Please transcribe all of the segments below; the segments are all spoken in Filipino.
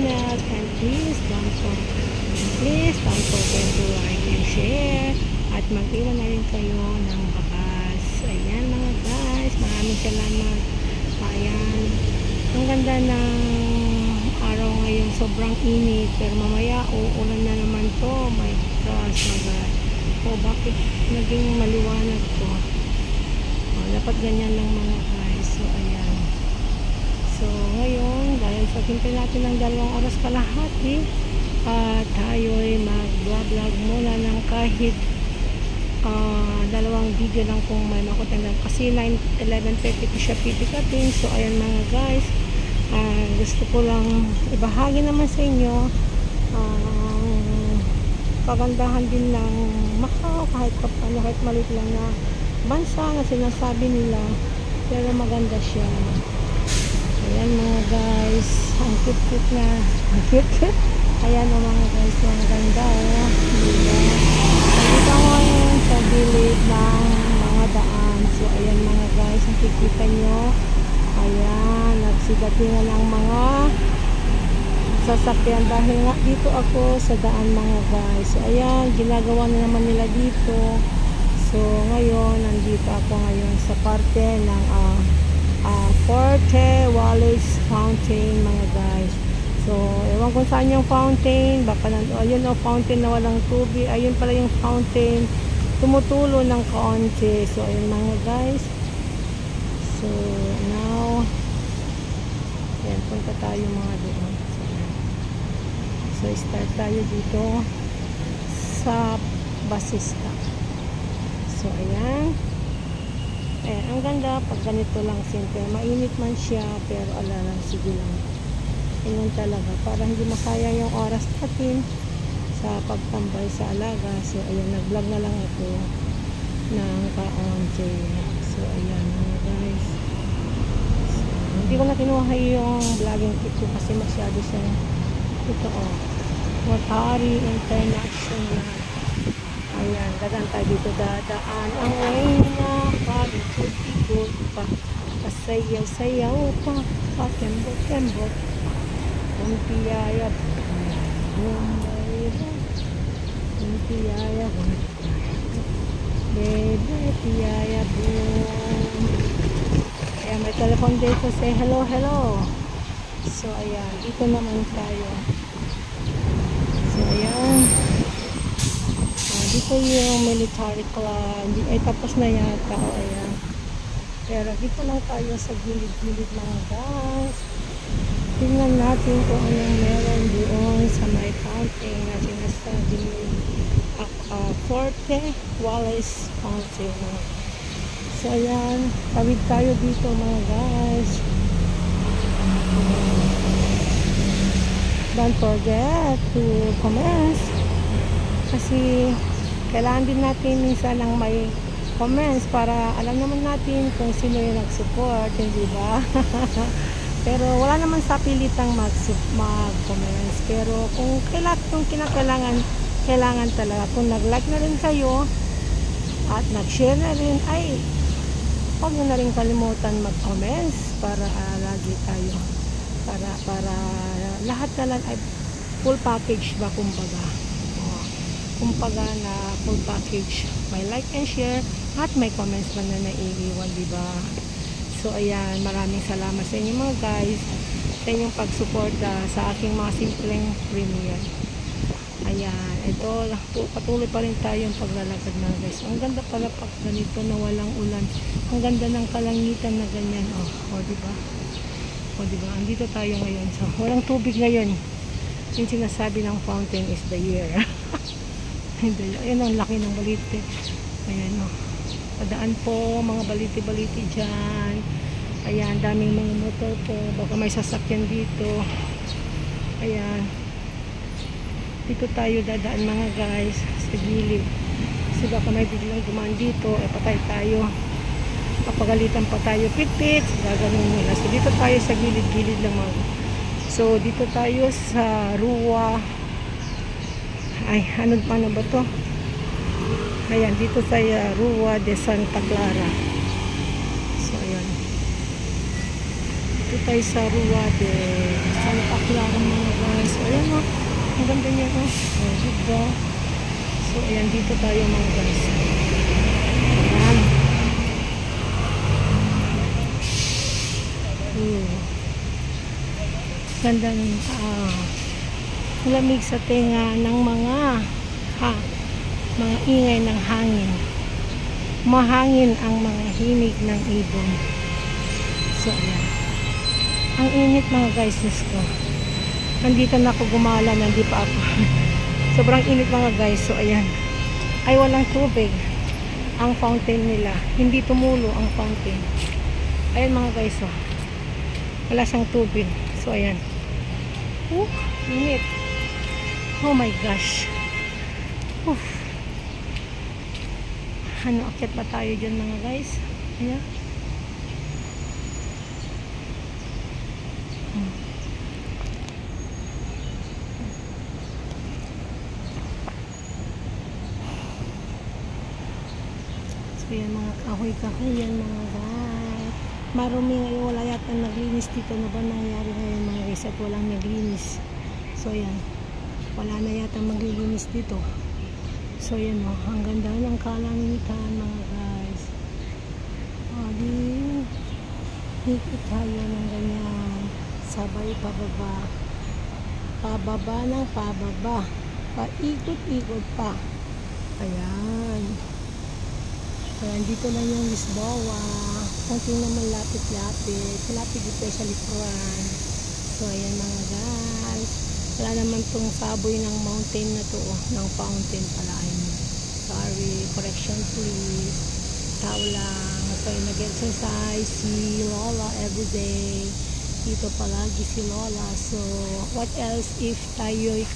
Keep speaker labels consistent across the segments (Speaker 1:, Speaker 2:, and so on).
Speaker 1: channel, and please don't forget to like and share, at mag-iwan na rin kayo ng bakas. Ayan mga guys, maraming salamat. Ayan, ang ganda ng araw ngayon, sobrang init, pero mamaya uulan na naman to. My gosh, my God. Bakit naging maliwanag to? Dapat ganyan lang mga guys. So ayan, so ngayon dahil sa hintay natin ng 2 oras kalahati, tayo'y mag-vlog muna ng kahit 2 video lang kung may makutanggan, kasi 11:30 ko siya pipikatin. So ayan mga guys, gusto ko lang ibahagi naman sa inyo kagandahan din ng Macau, kahit paano, kahit maliit lang na bansa na sinasabi nila, pero maganda siya. Ayan mga guys, ang cute na, ang cute. Ayan o mga guys, ang ganda diba? Dito ngayon sa gilid ng mga daan. So ayan mga guys, nakikita nyo, ayan, nagsigatingan ng mga sasakyan dahil nga dito ako sa daan mga guys. So ayan, ginagawa na naman nila dito. So ngayon, nandito ako ngayon sa parte ng Forte Wallace Fountain mga guys. So ewan kung saan yung fountain, baka ayun o, fountain na walang tubig, ayun pala yung fountain, tumutulo ng kaunti. So ayun mga guys, so now ayan, punta tayo mga doon. So start tayo dito sa Basista. So ayan, ang ganda pag ganito lang, simple. Mainit man siya, pero alalang, sige lang, ayun talaga, para hindi masayang yung oras natin sa pagtambay sa alaga. So ayan, nag-vlog na lang ako ng kaunti. So ayan mga guys, so, hindi ko na kinuha yung vlogging kit ko kasi masyado siyang ito Watari International. Ayan, dadaan tayo dito, dadaan ang way na palikot-ikot pa, pasayaw-sayaw pa, patembot-tembot, umpiyaya umpiyaya bebe piyaya boom. Ayan, may telephone dito, say hello. So ayan, dito naman tayo. So ayan, dito yung military club, ay tapos na yata. Ayan, pero dito lang tayo sa gilid-gilid mga guys. Tingnan natin kung anong meron doon sa may fountain na sinasabi ni Forte Wallace Fountain. So ayan, tawid tayo dito mga guys. Don't forget to comment, kasi kailangan din natin minsan lang may comments para alam naman natin kung sino yung nag-support, hindi ba? Pero wala naman sa pilitang mag-comments, pero kung kinakailangan, kailangan talaga. Kung nag-like na rin kayo at nag-share na rin, ay huwag nyo na rin kalimutan mag-comments para lagi tayo, para lahat na lang ay full package ba, kumbaga na full package, may like and share at may comments man na naiiwan, diba? So ayan, maraming salamat sa inyo mga guys, sa inyong pagsuporta sa aking mga simpleng premiere. Ayan, ito, patuloy pa rin tayong paglalakad mga guys. Ang ganda pala pag ganito na walang ulan, ang ganda ng kalangitan na ganyan. Diba? Diba? Andito tayo ngayon. So, walang tubig ngayon. Yung sinasabi ng fountain is the year. Ayan ang laki ng balite. Ayan padaan po mga baliti-baliti dyan. Ayan, daming mga motor po. Baka may sasakyan dito. Ayan. Dito tayo dadaan mga guys, sa gilid. Kasi baka may biglang dumaan dito, patay tayo. Kapagalitan pa tayo, pit-pit, gaganon nila. So dito tayo sa gilid-gilid lang mga. So dito tayo sa Rua, ay ano ba to? Ayan, dito sa Rua de Santa Clara. So ayan, dito tayo sa Rua de Santa Clara mga guys. Ang ganda niya, oh. Oh, diba? So, ayan, dito tayo mga guys. Ayan. Ganda ng lamig sa tenga ng mga ingay ng hangin. Mahangin ang mga himig ng ibon. So, ayan. Ang init mga guys, ko. Nandito na ako gumala, nandi pa ako. Sobrang init mga guys. So, ayan. Ay, walang tubig. Ang fountain nila. Hindi tumulo ang fountain. Ayan mga guys, oh. Wala siyang tubig. So, ayan. Init. Oh my gosh. Ano, akyat pa tayo dyan mga guys. Ayan. So, yan mga kahoy-kahoy yan mga guys. Marumi ngayon, wala yata naglinis dito. Ano ba nangyari ngayon mga guys at walang naglinis. So yan, wala na yata maglilinis dito. So yan o, ang ganda ng kalangitan mga guys. Ikot tayo ng ganyan, sabay pababa, pababa ng pababa, paikot-ikot pa. Ayan. Ayan, dito lang yung Lisboa. Kunting naman lapit-lapit. Lapit dito sa likuran. So, ayan mga guys. Wala naman tong saboy ng mountain na to. Ng fountain pala. Sorry. Correction please. Tao lang. So, nag-exercise si Lola everyday. Dito palagi si Lola. So, what else if tayo'y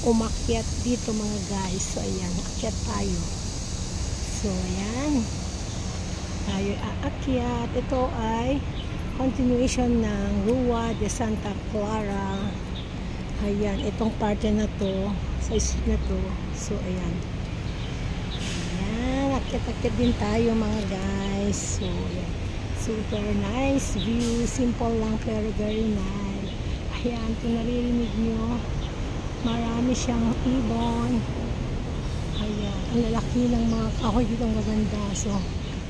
Speaker 1: umakyat dito mga guys. So, ayan. Akyat tayo. So, ayan. Tayo aakyat. Ito ay continuation ng Rua de Santa Clara. Ayan. Itong parte na to. Sa street na to. So, ayan. Ayan. Akyat-akyat din tayo mga guys. So, ayan. Super nice view. Simple lang pero very nice. Ayan. Kung naririnig nyo, marami siyang ibon. Ayan, ang lalaki ng mga kahoy dito, ang maganda. So,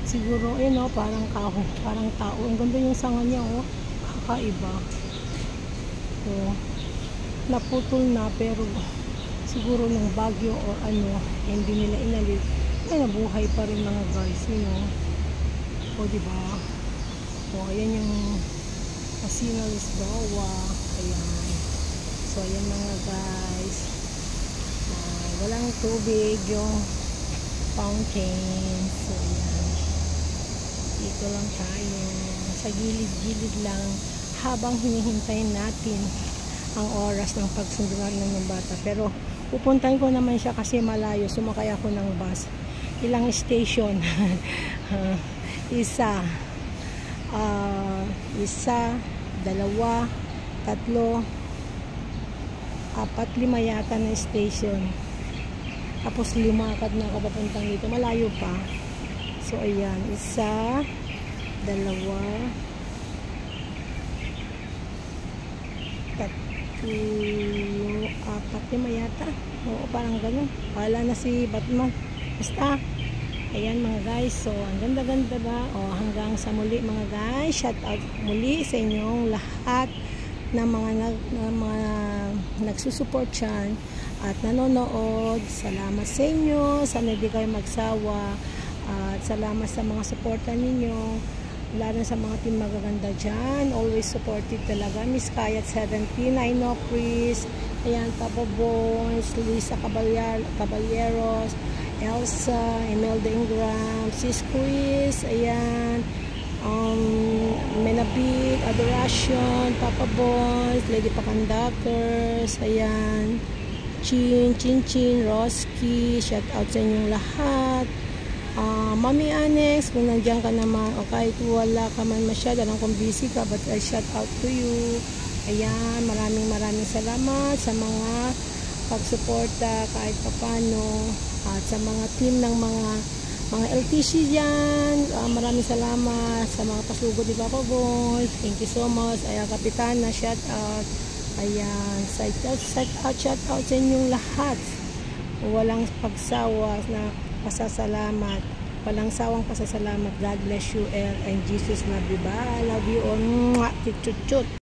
Speaker 1: siguro, yun o, parang kahoy, parang tao. Ang ganda yung sanga niya, o, kakaiba. So, naputol na, pero siguro ng bagyo o ano, hindi nila inalit. Ay, nabuhay pa rin mga guys, you know. O, diba? O, ayan yung Casino Lisboa. Ayan. So, ayan mga guys. Walang tubig yung fountain. So, ayan. Dito lang tayo. Sa gilid-gilid lang habang hinihintay natin ang oras ng pagsunduan ng bata. Pero, pupuntahin ko naman siya kasi malayo. Sumakay ako ng bus. Ilang station? Isa, dalawa, tatlo, apat, lima yata na station. Tapos lumakad na ako papuntang dito. Malayo pa. So, ayan. Isa, dalawa, tatlo, apat, lima yata. Oo, parang ganun. Wala na si Batman. Basta. Ayan mga guys. So, ang ganda-ganda ba? O, hanggang sa muli mga guys. Shout out muli sa inyong lahat na mga nagsusupport dyan at nanonood. Salamat sa inyo. Sana hindi kayo magsawa. At salamat sa mga supportan ninyo. Lalo sa mga team magaganda dyan. Always supported talaga. Miss Kayat 17, I know Chris. Ayan, Papa Bones, Luisa Caballeros, Elsa, Imelda Ingram, Sis Chris, ayan. Menabit, Adoration, Papa Boys, Lady Pakandakers, ayan. Chin, Roski, shout out sa inyong lahat. Mami Anex, kung nandiyan ka naman, o kahit wala ka man masyado, alam kung busy ka, but I shout out to you. Ayan, maraming salamat sa mga pagsuporta kahit papano, at sa mga team ng mga LTC dyan. Maraming salamat sa mga pasugod ni Papa Boy. Thank you so much. Ayan, Kapitana, shout out. Ayan, shout out sa inyong lahat. Walang pagsawa na pasasalamat. Walang sawang pasasalamat. God bless you and Jesus love you. Bye. Love you all. Mwah. Chuchut.